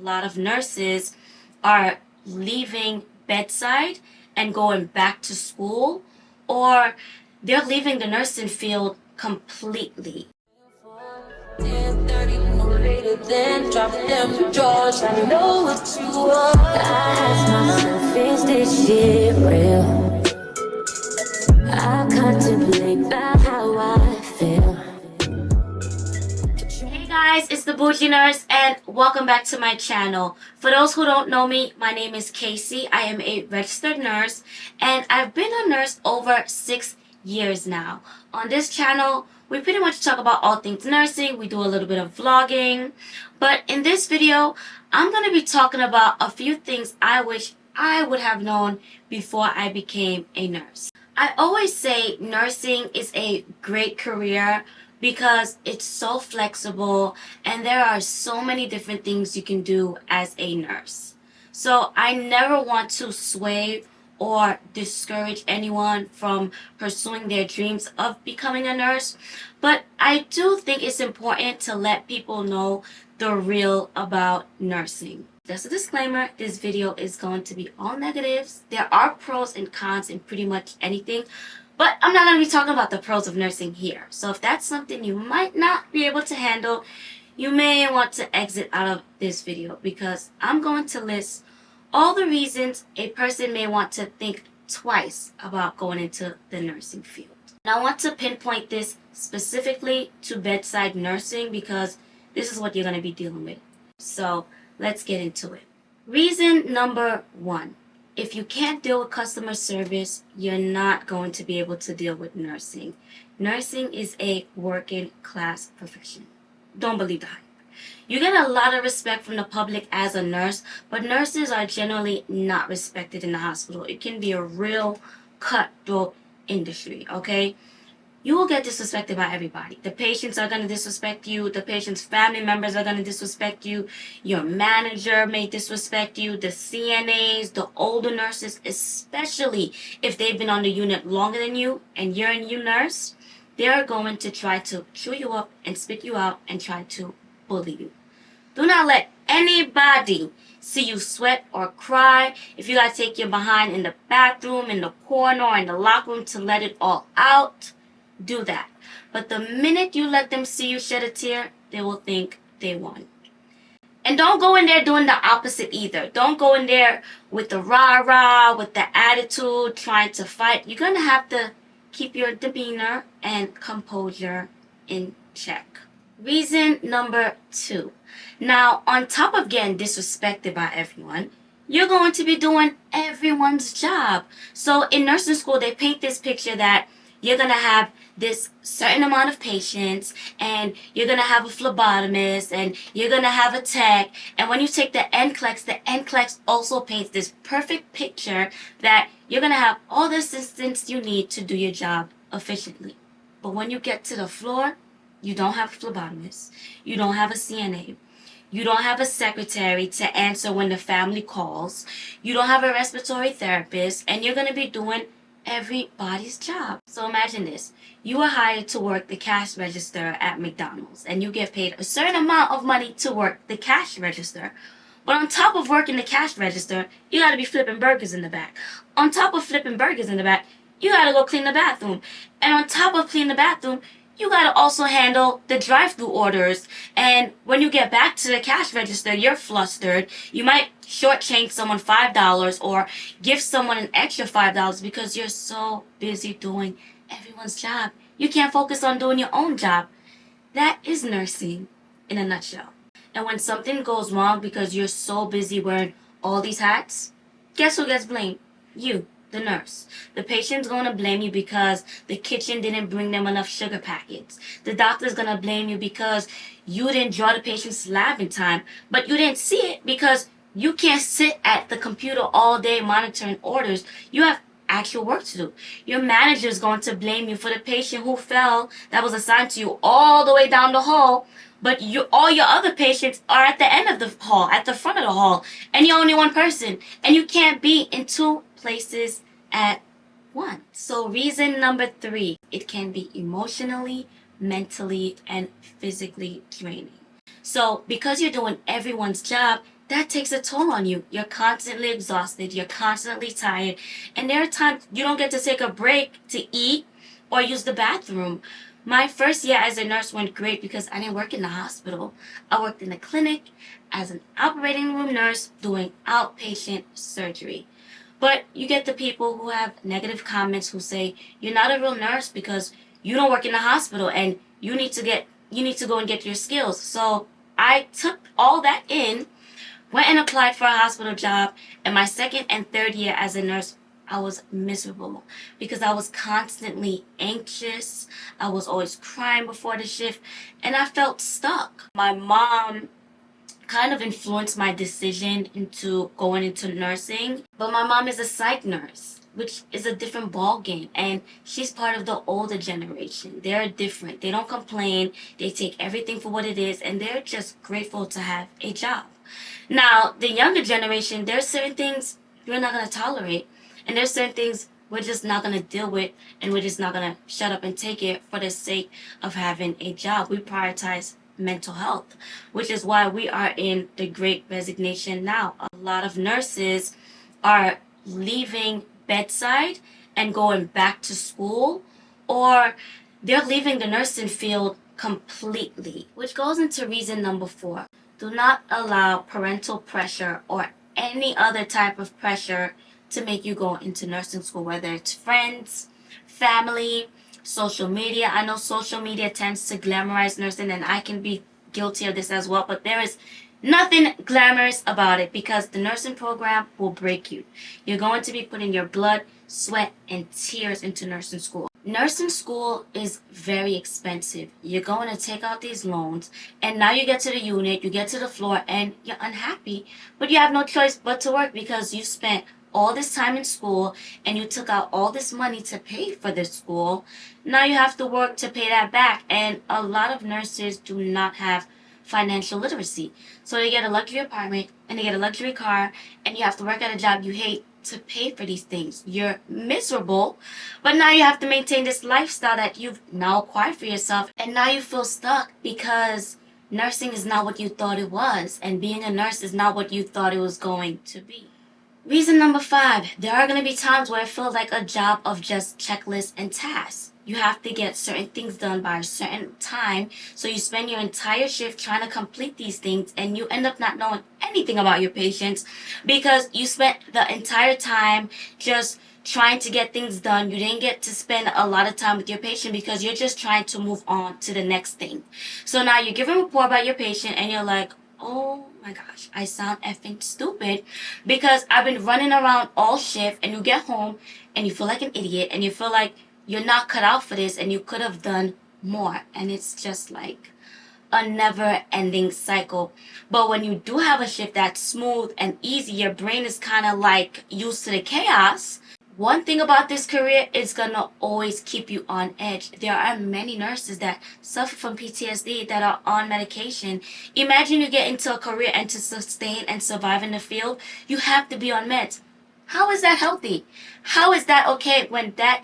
lot of nurses are leaving bedside and going back to school, or they're leaving the nursing field completely. 10:30, no later than drop them drawers. I know what you want. I ask myself, is this shit real? I contemplate about how I feel. Hey guys, it's TheBougieNurse and welcome back to my channel. For those who don't know me, my name is Kayce. I am a registered nurse and I've been a nurse over 6 years now. On this channel, we pretty much talk about all things nursing. We do a little bit of vlogging. But in this video, I'm going to be talking about a few things I wish I would have known before I became a nurse. I always say nursing is a great career because it's so flexible and there are so many different things you can do as a nurse. So I never want to sway or discourage anyone from pursuing their dreams of becoming a nurse, but I do think it's important to let people know the real about nursing. Just a disclaimer, this video is going to be all negatives. There are pros and cons in pretty much anything, but I'm not going to be talking about the pros of nursing here. So if that's something you might not be able to handle, you may want to exit out of this video because I'm going to list all the reasons a person may want to think twice about going into the nursing field. And I want to pinpoint this specifically to bedside nursing because this is what you're going to be dealing with. So let's get into it. Reason number one. If you can't deal with customer service, you're not going to be able to deal with nursing. Nursing is a working class profession. Don't believe the hype. You get a lot of respect from the public as a nurse, but nurses are generally not respected in the hospital. It can be a real cutthroat industry, okay? You will get disrespected by everybody. The patients are going to disrespect you. The patient's family members are going to disrespect you. Your manager may disrespect you. The CNAs, the older nurses, especially if they've been on the unit longer than you and you're a new nurse, they're going to try to chew you up and spit you out and try to bully you. Do not let anybody see you sweat or cry. If you gotta take your behind in the bathroom, in the corner, or in the locker room to let it all out, do that. But the minute you let them see you shed a tear, they will think they won. And don't go in there doing the opposite either. Don't go in there with the rah-rah, with the attitude, trying to fight. You're gonna have to keep your demeanor and composure in check. Reason number two. Now, on top of getting disrespected by everyone, you're going to be doing everyone's job. So in nursing school, they paint this picture that you're going to have this certain amount of patients, and you're going to have a phlebotomist, and you're going to have a tech. And when you take the NCLEX also paints this perfect picture that you're going to have all the assistance you need to do your job efficiently. But when you get to the floor, you don't have a phlebotomist, you don't have a CNA, you don't have a secretary to answer when the family calls, you don't have a respiratory therapist, and you're going to be doing everybody's job. So imagine this. You are hired to work the cash register at McDonald's, and you get paid a certain amount of money to work the cash register. But on top of working the cash register, you got to be flipping burgers in the back. On top of flipping burgers in the back, you got to go clean the bathroom. And on top of cleaning the bathroom, you got to also handle the drive-thru orders. And when you get back to the cash register, you're flustered. You might shortchange someone $5 or give someone an extra $5 because you're so busy doing everyone's job. You can't focus on doing your own job. That is nursing in a nutshell. And when something goes wrong because you're so busy wearing all these hats, guess who gets blamed? You. The nurse. The patient's going to blame you because the kitchen didn't bring them enough sugar packets. The doctor's going to blame you because you didn't draw the patient's lab in time, but you didn't see it because you can't sit at the computer all day monitoring orders. You have actual work to do. Your manager is going to blame you for the patient who fell that was assigned to you all the way down the hall, but all your other patients are at the end of the hall, at the front of the hall, and you're only one person, and you can't be in two places at once. So reason number three, it can be emotionally, mentally, and physically draining. So because you're doing everyone's job, that takes a toll on you. You're constantly exhausted, you're constantly tired, and there are times you don't get to take a break to eat or use the bathroom. My first year as a nurse went great because I didn't work in the hospital. I worked in a clinic as an operating room nurse doing outpatient surgery. But you get the people who have negative comments who say you're not a real nurse because you don't work in the hospital and you need to go and get your skills. So I took all that in, went and applied for a hospital job, and my second and third year as a nurse, I was miserable because I was constantly anxious. I was always crying before the shift, and I felt stuck. My mom kind of influenced my decision into going into nursing, but my mom is a psych nurse, which is a different ball game, and she's part of the older generation. They're different. They don't complain. They take everything for what it is, and they're just grateful to have a job. Now, the younger generation, there's certain things we're not going to tolerate, and there's certain things we're just not going to deal with, and we're just not going to shut up and take it for the sake of having a job. We prioritize mental health, which is why we are in the great resignation now. A lot of nurses are leaving bedside and going back to school, or they're leaving the nursing field completely, which goes into reason number 4. Do not allow parental pressure or any other type of pressure to make you go into nursing school, whether it's friends, family, social media. I know social media tends to glamorize nursing, and I can be guilty of this as well, but there is nothing glamorous about it because the nursing program will break you. You're going to be putting your blood, sweat, and tears into nursing school. Nursing school is very expensive. You're going to take out these loans, and now you get to the unit, you get to the floor, and you're unhappy, but you have no choice but to work because you spent all this time in school and you took out all this money to pay for the school. Now you have to work to pay that back, and a lot of nurses do not have financial literacy. So they get a luxury apartment and they get a luxury car, and you have to work at a job you hate to pay for these things. You're miserable, but now you have to maintain this lifestyle that you've now acquired for yourself, and now you feel stuck because nursing is not what you thought it was, and being a nurse is not what you thought it was going to be. Reason number 5, there are going to be times where it feels like a job of just checklists and tasks. You have to get certain things done by a certain time, so you spend your entire shift trying to complete these things, and you end up not knowing anything about your patients because you spent the entire time just trying to get things done. You didn't get to spend a lot of time with your patient because you're just trying to move on to the next thing. So now you're giving a report about your patient, and you're like, oh my gosh, I sound effing stupid because I've been running around all shift, and you get home and you feel like an idiot, and you feel like you're not cut out for this and you could have done more. And it's just like a never-ending cycle. But when you do have a shift that's smooth and easy, your brain is kind of like used to the chaos. One thing about this career is gonna always keep you on edge. There are many nurses that suffer from PTSD that are on medication. Imagine you get into a career, and to sustain and survive in the field, you have to be on meds. How is that healthy? How is that okay when that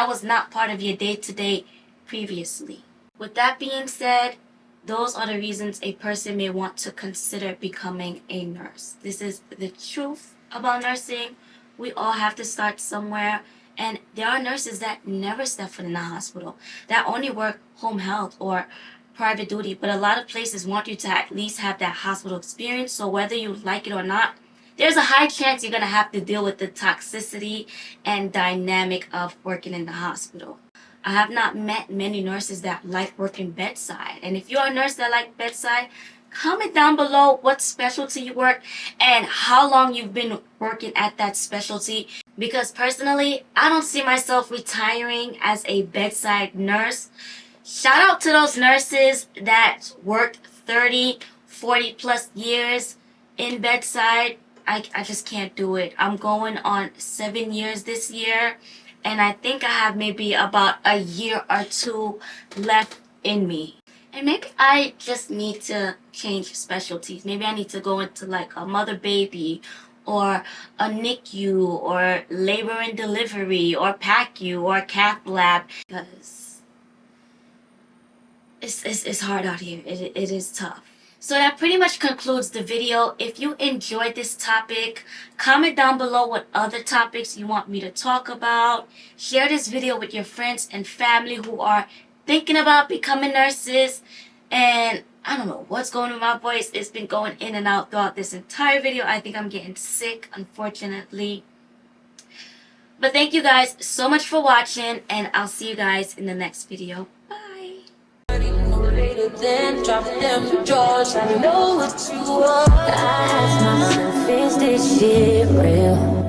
was not part of your day-to-day previously? With that being said, those are the reasons a person may want to consider becoming a nurse. This is the truth about nursing. We all have to start somewhere, and there are nurses that never step foot in the hospital, that only work home health or private duty, but a lot of places want you to at least have that hospital experience, so whether you like it or not, there's a high chance you're going to have to deal with the toxicity and dynamic of working in the hospital. I have not met many nurses that like working bedside. And if you're a nurse that like bedside, comment down below what specialty you work and how long you've been working at that specialty. Because personally, I don't see myself retiring as a bedside nurse. Shout out to those nurses that worked 30, 40 plus years in bedside. I just can't do it. I'm going on 7 years this year, and I think I have maybe about a year or 2 left in me. And maybe I just need to change specialties. Maybe I need to go into like a mother baby or a NICU or labor and delivery or PACU or cath lab, because it's hard out here. It is tough. So that pretty much concludes the video. If you enjoyed this topic, comment down below what other topics you want me to talk about. Share this video with your friends and family who are thinking about becoming nurses. And I don't know what's going on with my voice. It's been going in and out throughout this entire video. I think I'm getting sick, unfortunately. But thank you guys so much for watching, and I'll see you guys in the next video. Bye. Then drop them drawers. I know what you want. I ask myself, is this shit real?